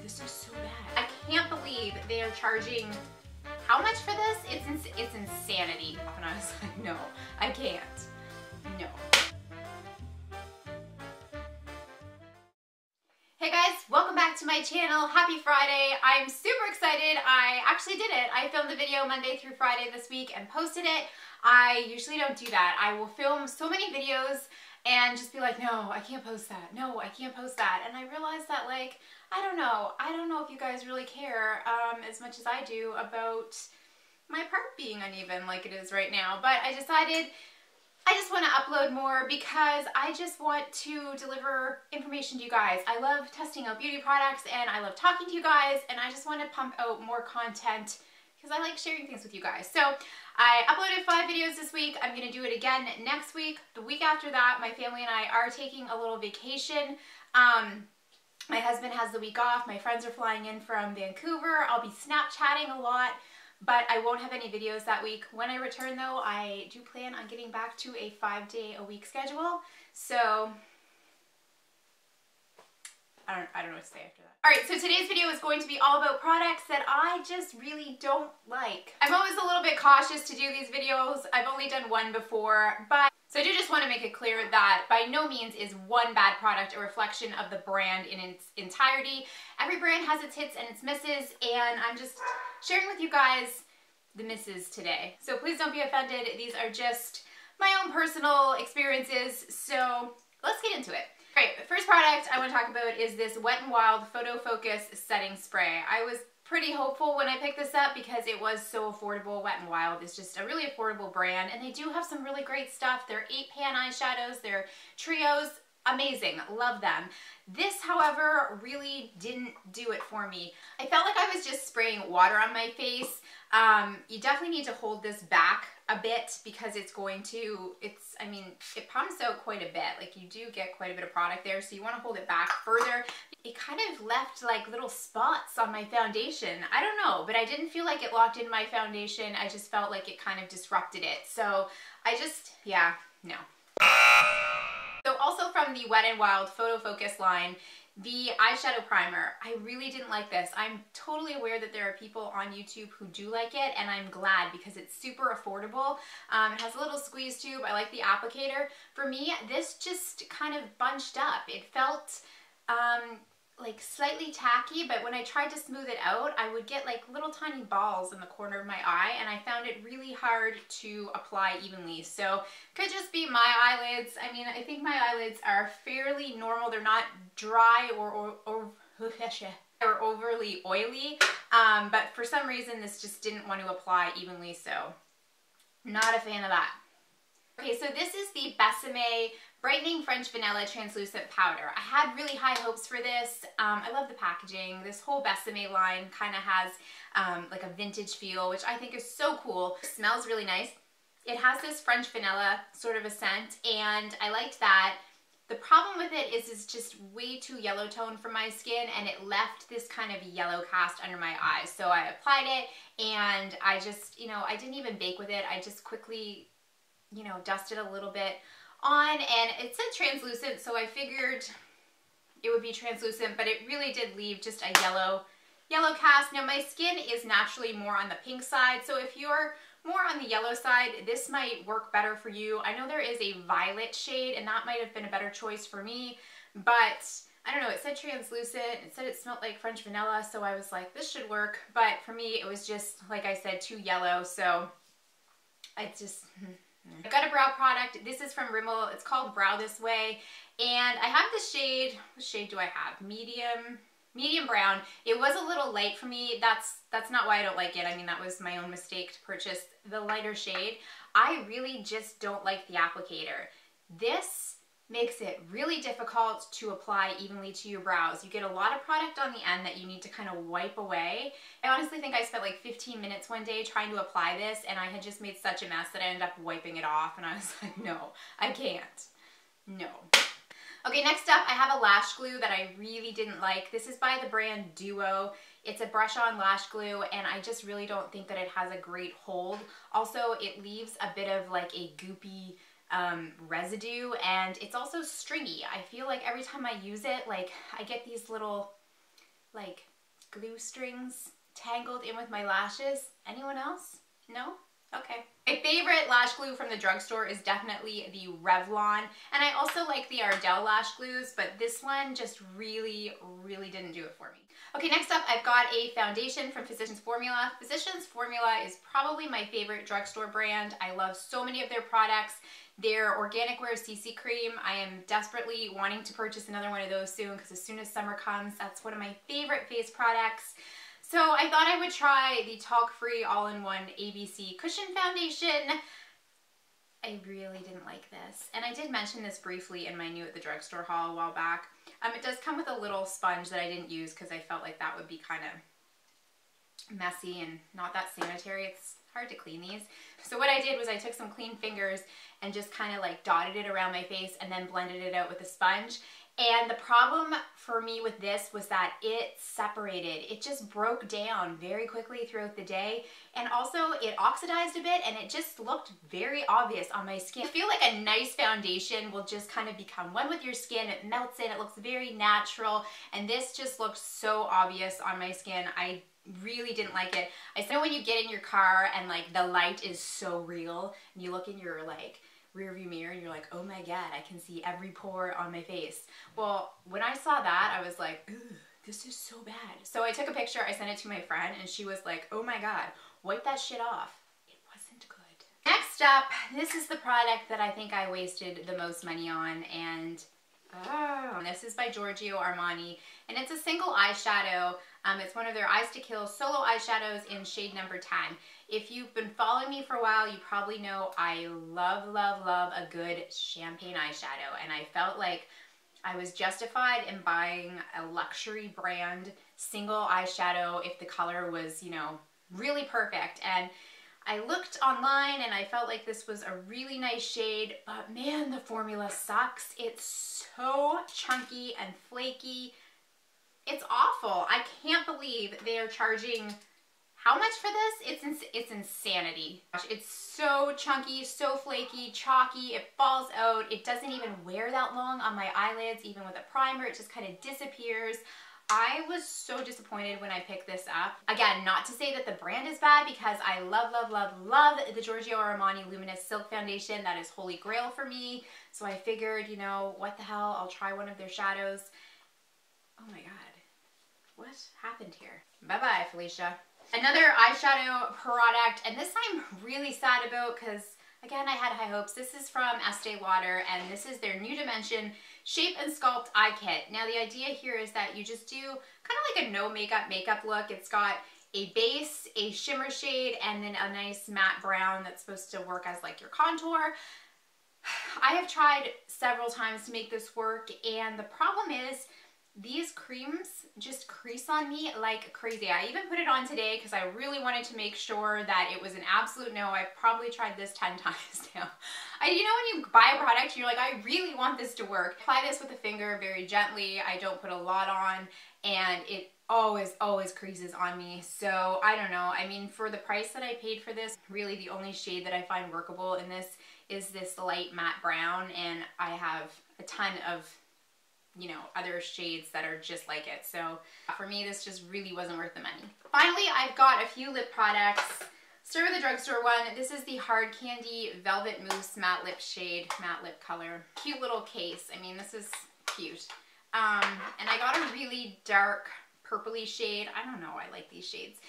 this is so bad. I can't believe they are charging how much for this? It's insanity. And I was like, no, I can't. No. Hey guys, welcome back to my channel. Happy Friday. I'm super excited. I actually did it. I filmed a video Monday through Friday this week and posted it. I usually don't do that. I will film so many videos and just be like, no, I can't post that. No, I can't post that. And I realized that, like, I don't know if you guys really care as much as I do about my part being uneven like it is right now. But I decided I just want to upload more because I just want to deliver information to you guys. I love testing out beauty products and I love talking to you guys, and I just want to pump out more content because I like sharing things with you guys. So I uploaded 5 videos this week. I'm going to do it again next week. The week after that, my family and I are taking a little vacation. My husband has the week off. My friends are flying in from Vancouver. I'll be Snapchatting a lot, but I won't have any videos that week. When I return though, I do plan on getting back to a 5-day-a-week schedule. So I don't know what to say after that. Alright, so today's video is going to be all about products that I just really don't like. I'm always a little bit cautious to do these videos. I've only done one before, but so I do just want to make it clear that by no means is one bad product a reflection of the brand in its entirety. Every brand has its hits and its misses, and I'm just sharing with you guys the misses today. So please don't be offended. These are just my own personal experiences, so let's get into it. Alright, the first product I want to talk about is this Wet n Wild Photo Focus Setting Spray. I was pretty hopeful when I picked this up because it was so affordable. Wet n Wild is just a really affordable brand, and they do have some really great stuff. Their 8-pan eyeshadows, their trios, amazing, love them. This, however, really didn't do it for me. I felt like I was just spraying water on my face. You definitely need to hold this back a bit because it's going to, I mean, it pumps out quite a bit. Like, you do get quite a bit of product there, so you want to hold it back further. It kind of left like little spots on my foundation. I don't know, but I didn't feel like it locked in my foundation. I just felt like it kind of disrupted it. So I just, yeah, no. So also from the Wet n Wild Photo Focus line, the eyeshadow primer, I really didn't like this. I'm totally aware that there are people on YouTube who do like it, and I'm glad because it's super affordable. It has a little squeeze tube. I like the applicator. For me, this just kind of bunched up. It felt like slightly tacky, but when I tried to smooth it out, I would get like little tiny balls in the corner of my eye, and I found it really hard to apply evenly. So could just be my eyelids. I mean, I think my eyelids are fairly normal. They're not dry or overly oily, but for some reason this just didn't want to apply evenly, so not a fan of that. Okay, so this is the Besame Brightening French Vanilla Translucent Powder. I had really high hopes for this. I love the packaging. This whole Besame line kind of has like a vintage feel, which I think is so cool. It smells really nice. It has this French vanilla sort of a scent, and I liked that. The problem with it is it's just way too yellow tone for my skin, and it left this kind of yellow cast under my eyes. So I applied it, and I just, you know, I didn't even bake with it. I just quickly, you know, dusted a little bit on, and it said translucent, so I figured it would be translucent, but it really did leave just a yellow cast. Now my skin is naturally more on the pink side, so if you're more on the yellow side, this might work better for you. I know there is a violet shade, and that might have been a better choice for me, but I don't know, it said translucent, it said it smelled like French vanilla, so I was like, this should work, but for me it was just, like I said, too yellow, so I just... I've got a brow product. This is from Rimmel. It's called Brow This Way, and I have the shade, what shade do I have? Medium brown. It was a little light for me. That's not why I don't like it. I mean, that was my own mistake to purchase the lighter shade. I really just don't like the applicator. This makes it really difficult to apply evenly to your brows. You get a lot of product on the end that you need to kind of wipe away. I honestly think I spent like 15 minutes one day trying to apply this, and I had just made such a mess that I ended up wiping it off, and I was like, no, I can't. No. Okay, next up, I have a lash glue that I really didn't like. This is by the brand Duo. It's a brush-on lash glue, and I just really don't think that it has a great hold. Also, it leaves a bit of like a goopy residue, and it's also stringy. I feel like every time I use it, like I get these little like glue strings tangled in with my lashes. Anyone else? No? Okay. My favorite lash glue from the drugstore is definitely the Revlon, and I also like the Ardell lash glues, but this one just really didn't do it for me. Okay, next up I've got a foundation from Physicians Formula. Physicians Formula is probably my favorite drugstore brand. I love so many of their products. Their Organic Wear CC Cream, I am desperately wanting to purchase another one of those soon because as soon as summer comes, that's one of my favorite face products. So I thought I would try the talc-free all-in-one ABC Cushion Foundation. I really didn't like this. And I did mention this briefly in my new at the drugstore haul a while back. It does come with a little sponge that I didn't use because I felt like that would be kind of messy and not that sanitary. It's hard to clean these. So what I did was I took some clean fingers and just kind of like dotted it around my face and then blended it out with a sponge. And the problem for me with this was that it separated. It just broke down very quickly throughout the day. And also it oxidized a bit and it just looked very obvious on my skin. I feel like a nice foundation will just kind of become one with your skin. It melts in, it looks very natural. And this just looked so obvious on my skin. I really didn't like it. I know when you get in your car and like the light is so real and you look in your like rear view mirror and you're like, oh my God, I can see every pore on my face. Well, when I saw that, I was like, ooh, this is so bad. So I took a picture, I sent it to my friend and she was like, oh my God, wipe that shit off. It wasn't good. Next up, this is the product that I think I wasted the most money on, and this is by Giorgio Armani, and it's a single eyeshadow. It's one of their Eyes to Kill solo eyeshadows in shade number 10. If you've been following me for a while, you probably know I love a good champagne eyeshadow, and I felt like I was justified in buying a luxury brand single eyeshadow if the color was, you know, really perfect. And I looked online and I felt like this was a really nice shade, but man, the formula sucks. It's so chunky and flaky. It's awful. I can't believe they are charging how much for this? It's insanity. It's so chunky, so flaky, chalky, it falls out. It doesn't even wear that long on my eyelids, even with a primer, it just kind of disappears. I was so disappointed when I picked this up. Again, not to say that the brand is bad, because I love the Giorgio Armani Luminous Silk Foundation. That is holy grail for me. So I figured, you know, what the hell, I'll try one of their shadows. Oh my God, what happened here? Bye-bye, Felicia. Another eyeshadow product, and this I'm really sad about because, again, I had high hopes. This is from Estee Lauder, and this is their New Dimension Shape and Sculpt Eye Kit. Now, the idea here is that you just do kind of like a no makeup look. It's got a base, a shimmer shade, and then a nice matte brown that's supposed to work as like your contour. I have tried several times to make this work, and the problem is these creams just crease on me like crazy. I even put it on today because I really wanted to make sure that it was an absolute no. I probably tried this 10 times now. You know when you buy a product, you're like, I really want this to work. Apply this with a finger very gently. I don't put a lot on, and it always creases on me. So I don't know. I mean, for the price that I paid for this, really the only shade that I find workable in this is this light matte brown, and I have a ton of, you know, other shades that are just like it. So for me, this just really wasn't worth the money. Finally, I've got a few lip products. Start with the drugstore one. This is the Hard Candy Velvet Mousse Matte Lip shade, matte lip color. Cute little case. I mean, this is cute. And I got a really dark purpley shade. I don't know, I like these shades.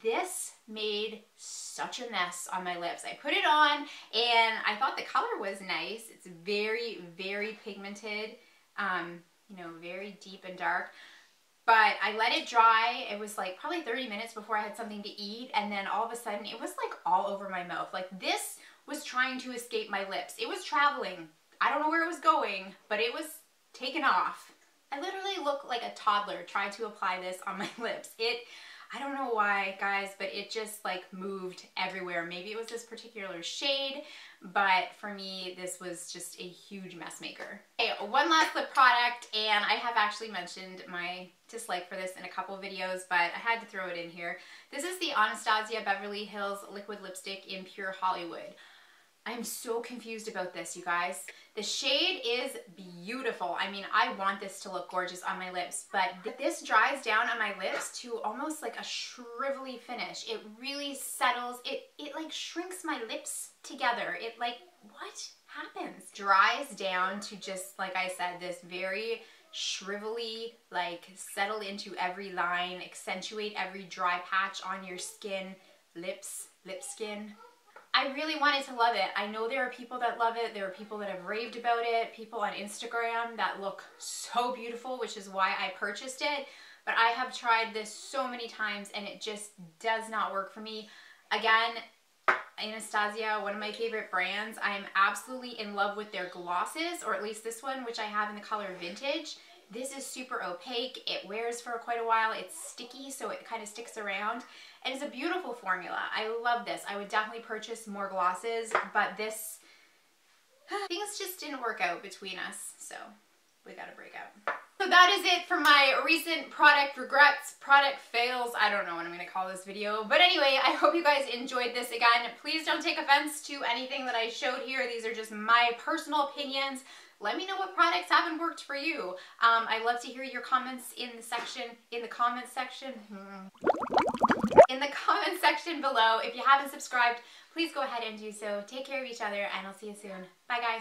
This made such a mess on my lips. I put it on and I thought the color was nice. It's very pigmented. You know, very deep and dark, but I let it dry. It was like probably 30 minutes before I had something to eat, and then all of a sudden it was like all over my mouth. Like this was trying to escape my lips. It was traveling. I don't know where it was going, but it was taken off. I literally look like a toddler trying to apply this on my lips. I don't know why, guys, but it just like moved everywhere. Maybe it was this particular shade, but for me, this was just a huge mess maker. Okay, one last lip product, and I have actually mentioned my dislike for this in a couple videos, but I had to throw it in here. This is the Anastasia Beverly Hills Liquid Lipstick in Pure Hollywood. I'm so confused about this, you guys. The shade is beautiful. I mean, I want this to look gorgeous on my lips, but this dries down on my lips to almost like a shrivelly finish. It really settles, it like shrinks my lips together. It like, what happens? Dries down to just, like I said, this very shrivelly, like settle into every line, accentuate every dry patch on your skin, lips, lip skin. I really wanted to love it. I know there are people that love it. There are people that have raved about it, people on Instagram that look so beautiful, which is why I purchased it. But I have tried this so many times and it just does not work for me. Again, Anastasia, one of my favorite brands. I am absolutely in love with their glosses, or at least this one, which I have in the color Vintage. This is super opaque. It wears for quite a while. It's sticky, so it kind of sticks around. And it's a beautiful formula. I love this. I would definitely purchase more glosses, but this, things just didn't work out between us, so we gotta break up. So that is it for my recent product regrets, product fails. I don't know what I'm gonna call this video. But anyway, I hope you guys enjoyed this. Again, please don't take offense to anything that I showed here. These are just my personal opinions. Let me know what products haven't worked for you. I'd love to hear your comments in the comment section below. If you haven't subscribed, please go ahead and do so. Take care of each other, and I'll see you soon. Bye, guys.